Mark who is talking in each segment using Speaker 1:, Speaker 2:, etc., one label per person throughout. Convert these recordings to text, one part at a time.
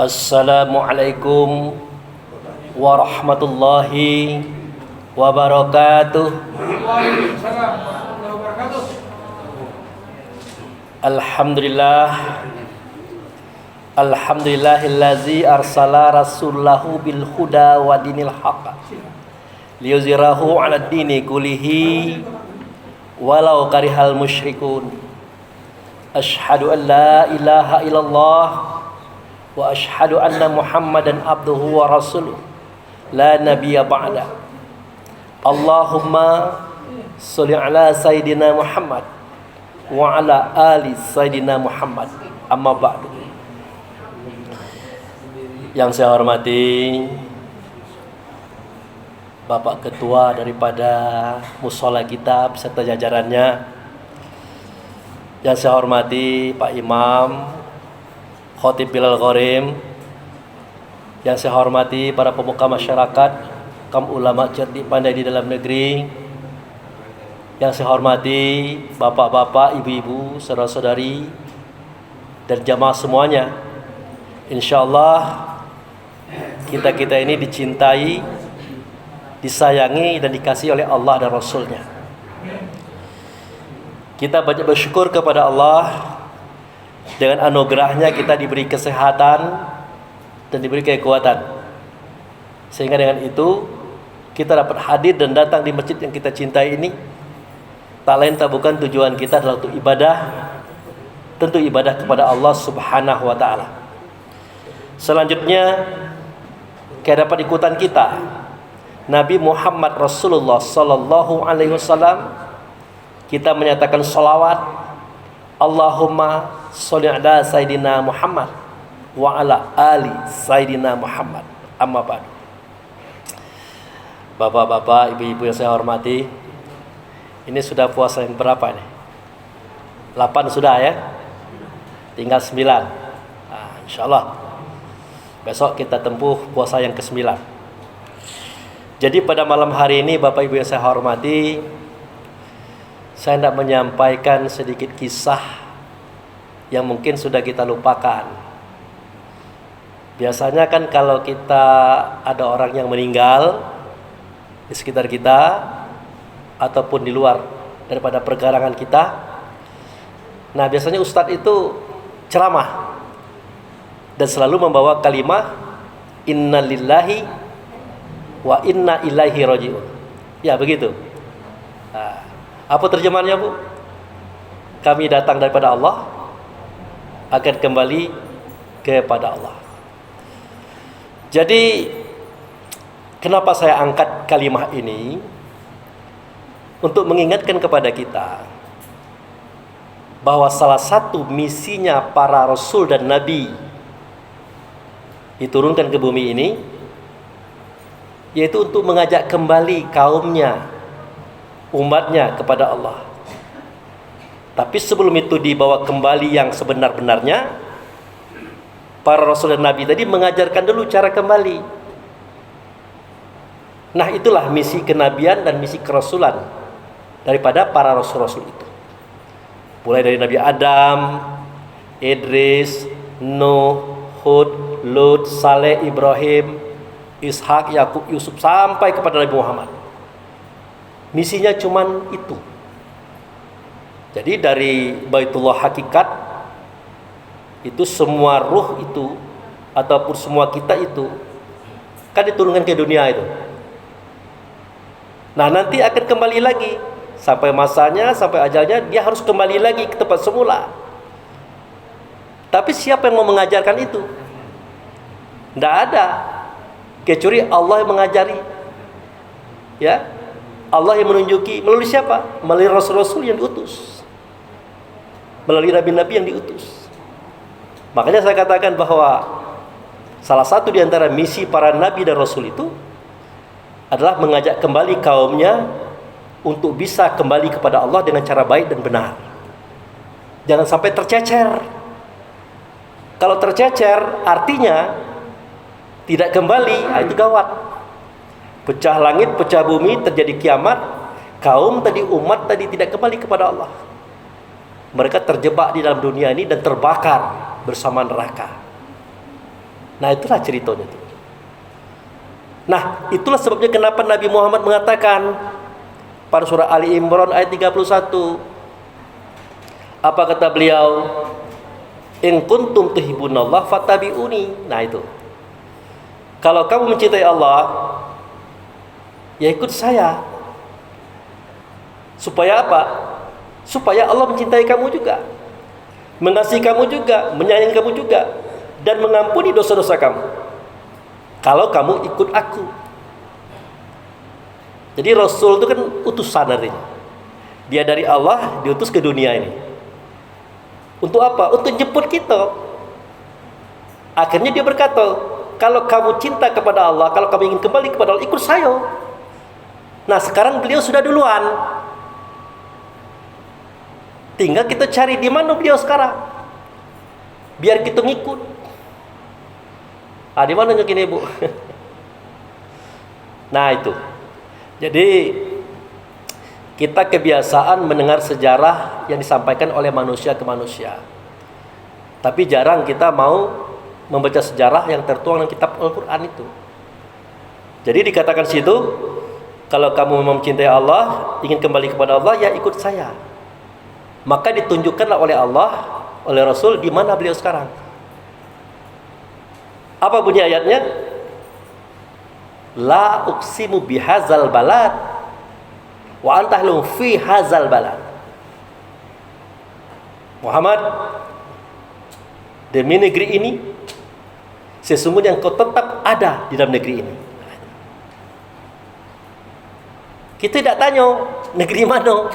Speaker 1: Assalamualaikum warahmatullahi wabarakatuh.
Speaker 2: Waalaikumsalam warahmatullahi wabarakatuh.
Speaker 1: Alhamdulillahillazi arsala rasulahu bil huda wa dinil haqq liyuzhirahu 'alad dini kullihi walau karihal musyrikun. Asyhadu an la ilaha illallah wa asyhadu anna Muhammadan abduhu wa rasuluh la nabiyya ba'da. Allahumma sholli ala sayyidina Muhammad wa ala ali sayyidina Muhammad. Amma ba'du. Yang saya hormati Bapak Ketua daripada Mushola kita beserta jajarannya. Yang saya hormati Pak Imam Khotib Bilal Ghorim. Yang saya hormati para pemuka masyarakat, kaum ulama cerdik pandai di dalam negeri. Yang saya hormati bapak-bapak, ibu-ibu, saudara-saudari dan jamaah semuanya. Insyaallah kita ini dicintai, disayangi dan dikasihi oleh Allah dan Rasulnya. Kita banyak bersyukur kepada Allah. Dengan anugerahnya kita diberi kesehatan dan diberi kekuatan, sehingga dengan itu kita dapat hadir dan datang di masjid yang kita cintai ini. Tak lain tak bukan tujuan kita adalah untuk ibadah, tentu ibadah kepada Allah Subhanahu wa ta'ala. Selanjutnya kayak dapat ikutan kita Nabi Muhammad Rasulullah sallallahu alaihi wasallam. Kita menyatakan salawat, Allahumma sholli ala sayyidina Muhammad wa ala ali sayyidina Muhammad. Amma ba'du. Bapak-bapak, ibu-ibu yang saya hormati, ini sudah puasa yang berapa nih? 8 sudah ya? Tinggal 9. Insyaallah besok kita tempuh puasa yang ke-9. Jadi pada malam hari ini Bapak Ibu yang saya hormati, saya hendak menyampaikan sedikit kisah yang mungkin sudah kita lupakan. Biasanya kan kalau kita ada orang yang meninggal di sekitar kita ataupun di luar daripada pergerangan kita, nah biasanya ustadz itu ceramah dan selalu membawa kalimat inna lillahi wa inna ilaihi raji'un. Ya begitu. Apa terjemahannya, Bu? Kami datang daripada Allah, akan kembali kepada Allah. Jadi kenapa saya angkat kalimat ini? Untuk mengingatkan kepada kita bahwa salah satu misinya para rasul dan nabi diturunkan ke bumi ini, yaitu untuk mengajak kembali kaumnya, umatnya kepada Allah. Tapi sebelum itu dibawa kembali yang sebenar-benarnya, para rasul dan nabi tadi mengajarkan dulu cara kembali. Nah itulah misi kenabian dan misi kerasulan daripada para rasul-rasul itu. Mulai dari Nabi Adam, Idris, Nuh, Hud, Lut, Saleh, Ibrahim, Ishak, Yakub, Yusuf sampai kepada Nabi Muhammad. Misinya cuman itu. Jadi dari Baitullah Hakikat itu semua ruh itu ataupun semua kita itu kan diturunkan ke dunia itu. Nah nanti akan kembali lagi sampai masanya, sampai ajalnya dia harus kembali lagi ke tempat semula. Tapi siapa yang mau mengajarkan itu? Tidak ada kecuali Allah yang mengajari. Ya, Allah yang menunjuki. Melalui siapa? Melalui rasul-rasul yang diutus, melalui nabi-nabi yang diutus. Makanya saya katakan bahwa salah satu di antara misi para nabi dan rasul itu adalah mengajak kembali kaumnya untuk bisa kembali kepada Allah dengan cara baik dan benar. Jangan sampai tercecer. Kalau tercecer artinya tidak kembali, itu gawat. Pecah langit, pecah bumi, terjadi kiamat. Kaum tadi, umat tadi tidak kembali kepada Allah. mereka terjebak di dalam dunia ini dan terbakar bersama neraka. Nah, itulah ceritanya itu. Nah, itulah sebabnya kenapa Nabi Muhammad mengatakan pada surah Ali Imran ayat 31. Apa kata beliau? In kuntum tuhibbunallah fattabi'uni. Nah, itu. Kalau kamu mencintai Allah, ya ikut saya. Supaya apa? Supaya Allah mencintai kamu juga, mengasihi kamu juga, menyayangi kamu juga, dan mengampuni dosa-dosa kamu kalau kamu ikut aku. Jadi Rasul itu kan utusan artinya. Dia dari Allah diutus ke dunia ini. Untuk apa? Untuk jemput kita. Akhirnya dia berkata, kalau kamu cinta kepada Allah, kalau kamu ingin kembali kepada Allah, ikut saya. Nah, sekarang beliau sudah duluan. Tinggal kita cari di mana beliau sekarang, biar kita ngikut. Di mana ini, Bu? Nah, itu. Jadi kita kebiasaan mendengar sejarah yang disampaikan oleh manusia ke manusia, tapi jarang kita mau membaca sejarah yang tertuang dalam kitab Al-Quran itu. Jadi dikatakan situ, kalau kamu memang mencintai Allah, ingin kembali kepada Allah, ya ikut saya. Maka ditunjukkanlah oleh Allah, oleh Rasul, di mana beliau sekarang. Apa bunyi ayatnya? La uqsimu bihazal balad wa antahlu fi hazal balad. Muhammad, demi negeri ini, sesungguhnya engkau tetap ada di dalam negeri ini. Kita tidak tanya negeri mana.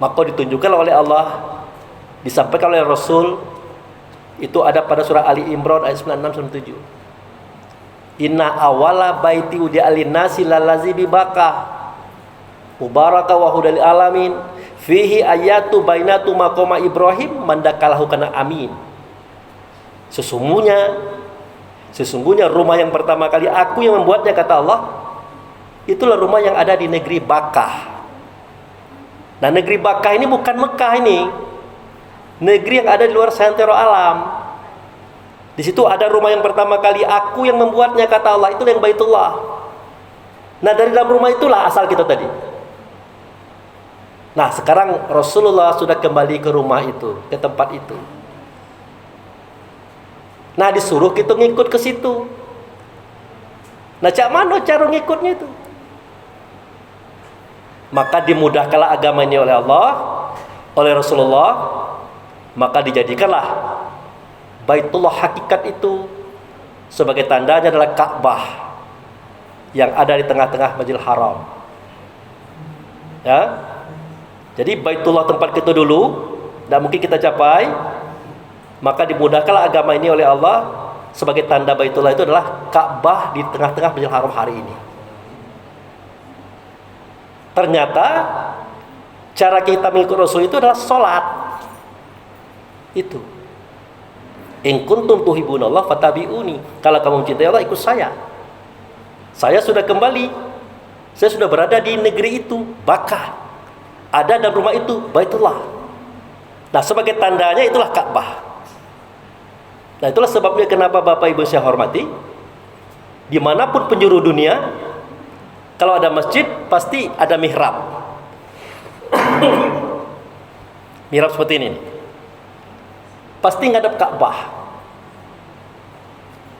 Speaker 1: Maka ditunjukkan oleh Allah, disampaikan oleh Rasul, itu ada pada surah Ali Imran ayat 96-97. Inna awala baiti udi'a linnasi lalazi bibaka mubaraka wa hudal alamin fihi ayatu bainatu maqama Ibrahim mandakalahu kana amin. Sesungguhnya rumah yang pertama kali aku yang membuatnya, kata Allah, itulah rumah yang ada di negeri Bakah. Nah, negeri Bakah ini bukan Mekah ini. Negeri yang ada di luar santero alam. Di situ ada rumah yang pertama kali aku yang membuatnya, kata Allah, itu yang Baitullah. Nah, dari dalam rumah itulah asal kita tadi. Nah, sekarang Rasulullah sudah kembali ke rumah itu, ke tempat itu. Nah, disuruh kita ngikut ke situ. Nah, cak mana cara ngikutnya itu? Maka dimudahkanlah agama ini oleh Allah, oleh Rasulullah. Maka dijadikanlah Baitullah hakikat itu sebagai tandanya adalah Ka'bah yang ada di tengah-tengah Masjidil Haram. Ya. Jadi Baitullah tempat kita dulu, tidak mungkin kita capai. Maka dimudahkanlah agama ini oleh Allah sebagai tanda Baitullah itu adalah Ka'bah di tengah-tengah Masjidil Haram hari ini. Ternyata cara kita mengikut Rasul itu adalah sholat. Itu. In kuntum tuhibbunallah fattabi'uni. Kalau kamu mencintai Allah, ikut saya. Saya sudah kembali. Saya sudah berada di negeri itu, Bakah. Ada dalam rumah itu Baitullah. Nah, sebagai tandanya itulah Ka'bah. Nah, itulah sebabnya kenapa Bapak Ibu saya hormati, dimanapun penjuru dunia, kalau ada masjid, pasti ada mihrab. Mihrab seperti ini. Pasti ngadap Ka'bah.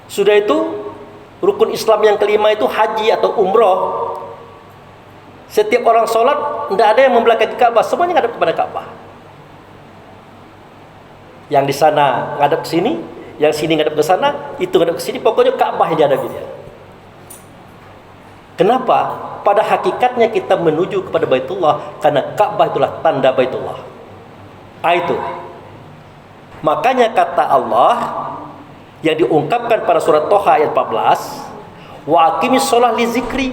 Speaker 1: Sudah itu, rukun Islam yang kelima itu haji atau umroh. Setiap orang sholat, tidak ada yang membelakangi Ka'bah. Semuanya ngadap kepada Ka'bah. Yang di sana ngadap ke sini, yang sini ngadap ke sana, itu ngadap ke sini. Pokoknya Ka'bah yang ada gitu. Kenapa? Pada hakikatnya kita menuju kepada Baitullah karena Ka'bah itulah tanda Baitullah. Itu. Makanya kata Allah yang diungkapkan pada surat Toha ayat 14, wa aqimis sholah li zikri.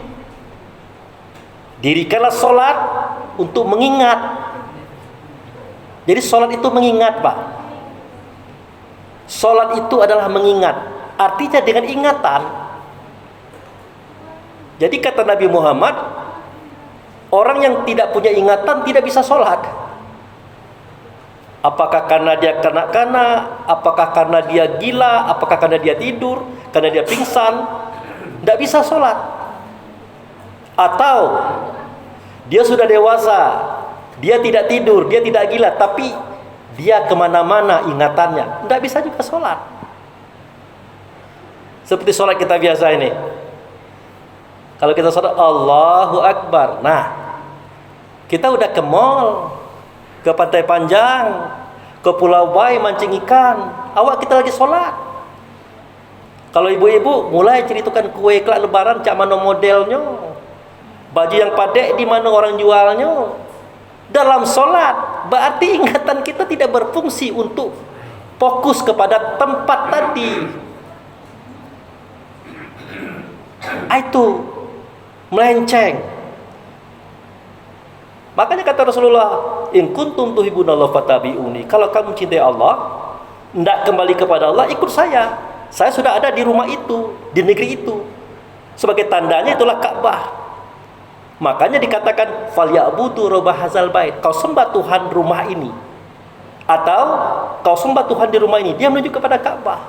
Speaker 1: Dirikanlah sholat untuk mengingat. Jadi sholat itu mengingat, Pak. Sholat itu adalah mengingat. Artinya dengan ingatan. Jadi kata Nabi Muhammad, orang yang tidak punya ingatan tidak bisa sholat. Apakah karena dia kanak-kanak? Apakah karena dia gila? Apakah karena dia tidur? Karena dia pingsan? Tidak bisa sholat. Atau dia sudah dewasa, dia tidak tidur, dia tidak gila, tapi dia kemana-mana ingatannya, tidak bisa juga sholat. Seperti sholat kita biasa ini. Kalau kita sholat Allahu Akbar, nah kita udah ke mall, ke Pantai Panjang, ke Pulau Bayi mancing ikan, awak kita lagi sholat. Kalau ibu-ibu mulai ceritakan kue kelak lebaran, cak mana modelnya, baju yang padek di mana orang jualnya. Dalam sholat berarti ingatan kita tidak berfungsi untuk fokus kepada tempat tadi. Itu melenceng. Makanya kata Rasulullah, in kuntum tuhibbunallaha fattabi'uni. Kalau kamu cintai Allah, hendak kembali kepada Allah, ikut saya. Saya sudah ada di rumah itu, di negeri itu. Sebagai tandanya itulah Ka'bah. Makanya dikatakan falyabudu rabb hadzal bait. Kau sembah Tuhan rumah ini. Atau kau sembah Tuhan di rumah ini. Dia menuju kepada Ka'bah.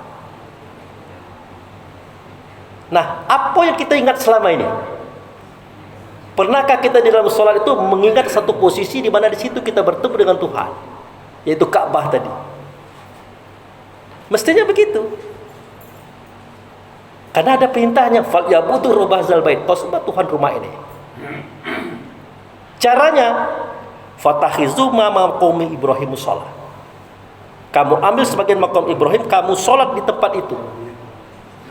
Speaker 1: Nah, apa yang kita ingat selama ini? Pernahkah kita di dalam sholat itu mengingat satu posisi di mana di situ kita bertemu dengan Tuhan, yaitu Ka'bah tadi? Mestinya begitu. Karena ada perintahnya, falyabudu rabb hadzal bait. Kau sembah Tuhan rumah ini. Caranya, fatakhizu maqami Ibrahim shalah. Kamu ambil sebagian makam Ibrahim, kamu sholat di tempat itu.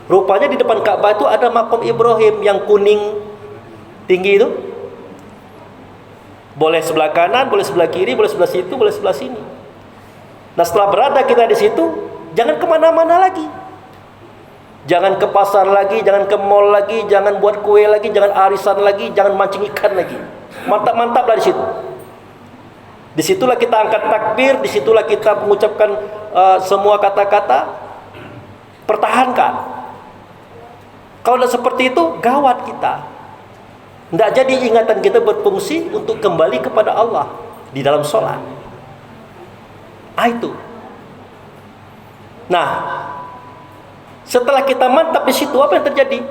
Speaker 1: Rupanya di depan Ka'bah itu ada makam Ibrahim yang kuning tinggi itu. Boleh sebelah kanan, boleh sebelah kiri, boleh sebelah situ, boleh sebelah sini. Nah, setelah berada kita di situ, jangan kemana-mana lagi. Jangan ke pasar lagi, jangan ke mall lagi, jangan buat kue lagi, jangan arisan lagi, jangan mancing ikan lagi. Mantap-mantaplah di situ. Disitulah kita angkat takbir, disitulah kita mengucapkan semua kata-kata. Pertahankan. Kalau tidak seperti itu, gawat kita. Tidak jadi ingatan kita berfungsi untuk kembali kepada Allah di dalam sholat. Itu. Nah, setelah kita mantap di situ, apa yang terjadi?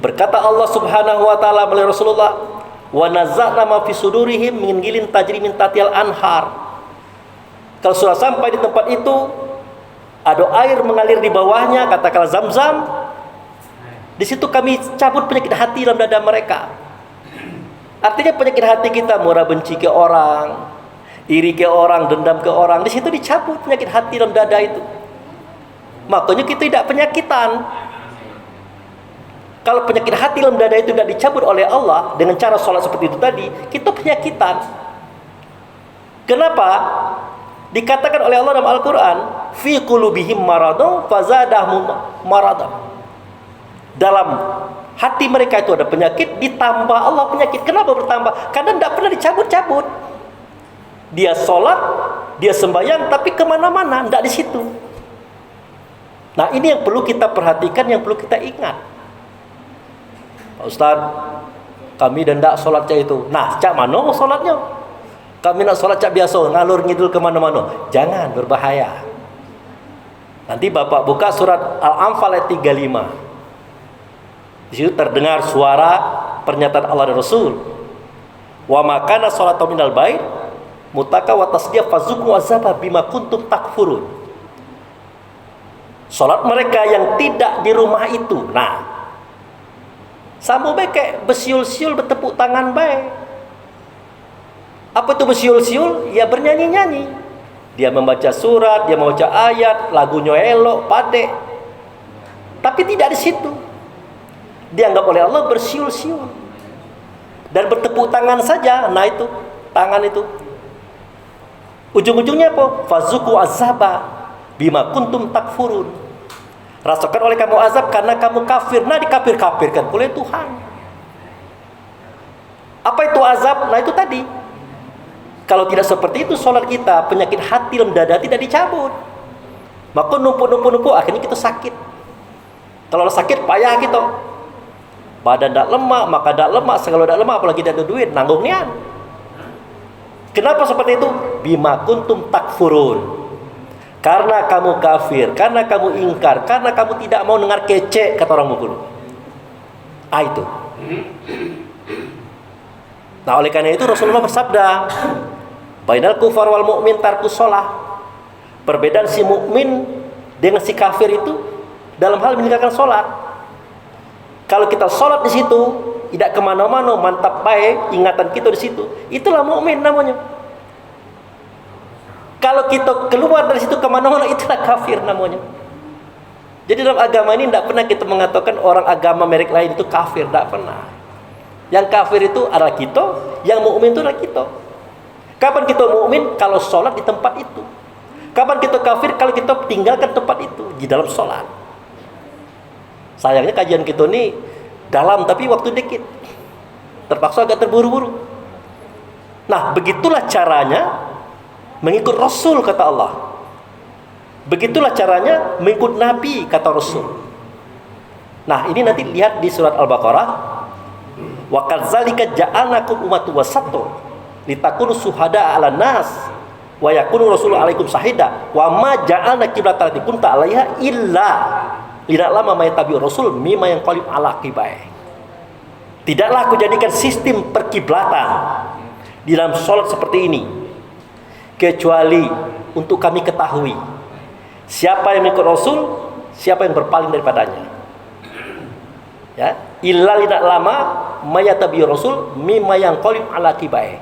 Speaker 1: Berkata Allah Subhanahu wa taala melalui Rasulullah, "Wa nazza'na ma fi sudurihim min ghillin tajri min tahtiha al-anhar." Kalau sudah sampai di tempat itu, ada air mengalir di bawahnya, katakanlah Zam-Zam. Di situ kami cabut penyakit hati dalam dada mereka. Artinya penyakit hati kita, murah benci ke orang, iri ke orang, dendam ke orang, di situ dicabut penyakit hati dalam dada itu. Makanya kita tidak penyakitan. Kalau penyakit hati dalam dada itu tidak dicabut oleh Allah dengan cara sholat seperti itu tadi, kita penyakitan. Kenapa? Dikatakan oleh Allah dalam Al-Quran, fi qulubihim maradun fazadahum maradan. Dalam hati mereka itu ada penyakit, ditambah Allah penyakit. Kenapa bertambah? Karena tidak pernah dicabut-cabut. Dia sholat, dia sembahyang, tapi kemana-mana, tidak di situ. Nah, ini yang perlu kita perhatikan, yang perlu kita ingat. Pak Ustaz, kami tidak sholatnya itu. Nah, cak mana sholatnya? Kami nak sholat cak biasa, ngalur ngidul kemana-mana. Jangan, berbahaya. Nanti Bapak buka surat Al-Anfal ayat 35. Di situ terdengar suara pernyataan Allah dan Rasul. Wa makana sholatu minal bait mutaka wa tasdiyah fazuqu azaba bima kuntum takfurun. Salat mereka yang tidak di rumah itu. Nah, sama baik kayak bersiul-siul, bertepuk tangan baik. Apa itu bersiul-siul? Ya bernyanyi-nyanyi. Dia membaca surat, dia membaca ayat, lagunya elok, padek. Tapi tidak di situ. Dianggap oleh Allah bersiul-siul dan bertepuk tangan saja. Nah itu, tangan itu ujung-ujungnya apa? Fazuku azaba bima kuntum takfurun. Rasakan oleh kamu azab karena kamu kafir. Nah, dikafir-kafirkan oleh Tuhan. Apa itu azab? Nah itu tadi. Kalau tidak seperti itu sholat kita, penyakit hati dalam dada tidak dicabut. Maka numpuk-numpuk akhirnya kita sakit. Kalau sakit payah kita. Badan tak lemak, maka tak lemak, segala tak lemak, apalagi tidak ada duit, nanggung nian. Kenapa seperti itu? Bima kuntum takfurun. Karena kamu kafir, karena kamu ingkar, karena kamu tidak mau dengar kecek, kata orang Bengkulu. Itu. Nah, oleh karena itu Rasulullah bersabda, bainal kufar wal mu'min tarkus shalah. Perbedaan si mukmin dengan si kafir itu dalam hal meninggalkan sholat. Kalau kita sholat di situ, tidak kemana-mana, mantap baik, ingatan kita di situ, itulah mukmin namanya. Kalau kita keluar dari situ kemana-mana, itulah kafir namanya. Jadi dalam agama ini tidak pernah kita mengatakan orang agama merek lain itu kafir, tidak pernah. Yang kafir itu adalah kita, yang mukmin itu adalah kita. Kapan kita mukmin? Kalau sholat di tempat itu. Kapan kita kafir? Kalau kita tinggalkan tempat itu di dalam sholat. Sayangnya kajian kita ini dalam tapi waktu dikit, terpaksa agak terburu-buru. Nah, begitulah caranya mengikut Rasul, kata Allah. Begitulah caranya mengikut Nabi, kata Rasul. Nah, ini nanti lihat di surat Al-Baqarah. Wa kadzalika ja'alnakum ummatan wasatan litakunu syuhada'a 'alan nas wa yakunu rasulu 'alaikum syahida wa ma ja'alna qiblatan allati kunta 'alaiha illa lama ma yatabi'ur rasul mimma yanqalib 'ala aqibai. Tidaklah aku jadikan sistem perkiblatan di dalam salat seperti ini kecuali untuk kami ketahui siapa yang mengikut Rasul, siapa yang berpaling daripadanya. Ya, illa lama mayatabi Rasul mimma yanqalib ala aqibai.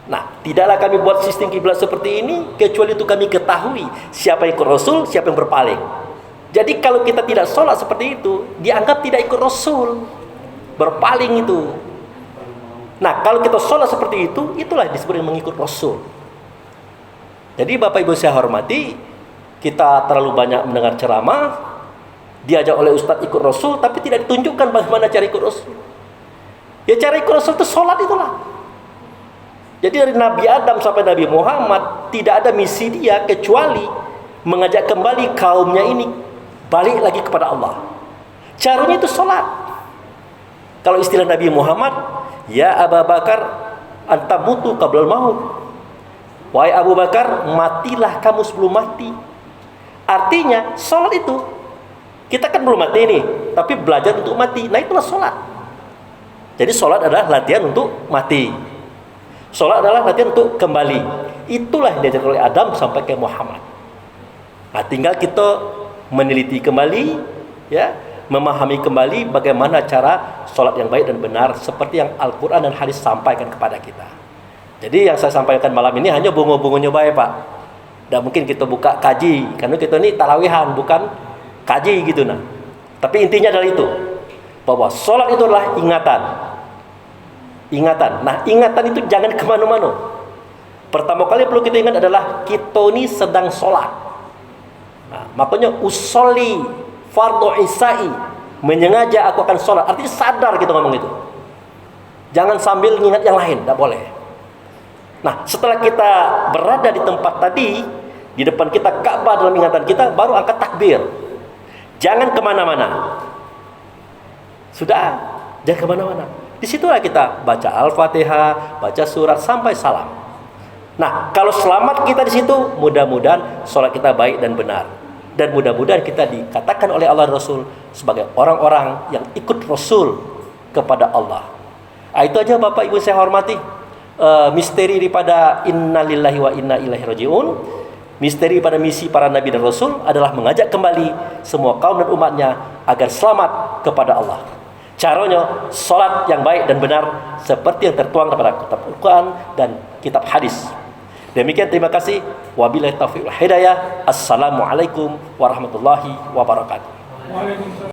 Speaker 1: Nah, tidaklah kami buat sistem kiblat seperti ini kecuali untuk kami ketahui siapa yang ikut Rasul, siapa yang berpaling. Jadi kalau kita tidak sholat seperti itu, dianggap tidak ikut Rasul, berpaling itu. Nah, kalau kita sholat seperti itu, itulah disebut mengikut Rasul. Jadi Bapak Ibu saya hormati, kita terlalu banyak mendengar ceramah, diajak oleh Ustadz ikut Rasul, tapi tidak ditunjukkan bagaimana cara ikut Rasul. Ya, cara ikut Rasul itu sholat itulah. Jadi dari Nabi Adam sampai Nabi Muhammad, tidak ada misi dia kecuali mengajak kembali kaumnya ini balik lagi kepada Allah. Caranya itu sholat. Kalau istilah Nabi Muhammad, ya Abu Bakar anta mutu qablal maut. Wahai Abu Bakar, matilah kamu sebelum mati. Artinya sholat itu, kita kan belum mati nih, tapi belajar untuk mati. Nah, itulah sholat. Jadi sholat adalah latihan untuk mati. Sholat adalah latihan untuk kembali. Itulah yang diajarkan oleh Adam sampai ke Muhammad. Nah, tinggal kita meneliti kembali, ya, memahami kembali bagaimana cara sholat yang baik dan benar seperti yang Al-Quran dan hadis sampaikan kepada kita. Jadi yang saya sampaikan malam ini hanya bunga-bunganya baik, Pak. Tidak mungkin kita buka kaji, karena kita ini tarawihan, bukan kaji gitu. Nah, tapi intinya adalah itu, bahwa sholat itu adalah ingatan. Nah, ingatan itu jangan kemana-mana. Pertama kali perlu kita ingat adalah kita ini sedang sholat. Nah, makanya usolli fardhu isai, menyengaja aku akan sholat. Artinya sadar kita ngomong itu. Jangan sambil ingat yang lain, tidak boleh. Nah, setelah kita berada di tempat tadi, di depan kita Ka'bah dalam ingatan kita, baru angkat takbir. Jangan kemana-mana. Sudah, jangan kemana-mana. Di situlah kita baca Al-Fatihah, baca surat sampai salam. Nah, kalau selamat kita di situ, mudah-mudahan sholat kita baik dan benar. Dan mudah-mudahan kita dikatakan oleh Allah dan Rasul sebagai orang-orang yang ikut Rasul kepada Allah. Nah, itu aja Bapak Ibu saya hormati. Misteri daripada innalillahi wa inna ilaihi rajiun. Misteri pada misi para Nabi dan Rasul adalah mengajak kembali semua kaum dan umatnya agar selamat kepada Allah. Caranya sholat yang baik dan benar seperti yang tertuang pada kitab Al-Quran dan kitab hadis. Demikian, terima kasih. Wabillahi taufiq wal hidayah. Assalamualaikum warahmatullahi wabarakatuh.
Speaker 2: Waalaikumsalam.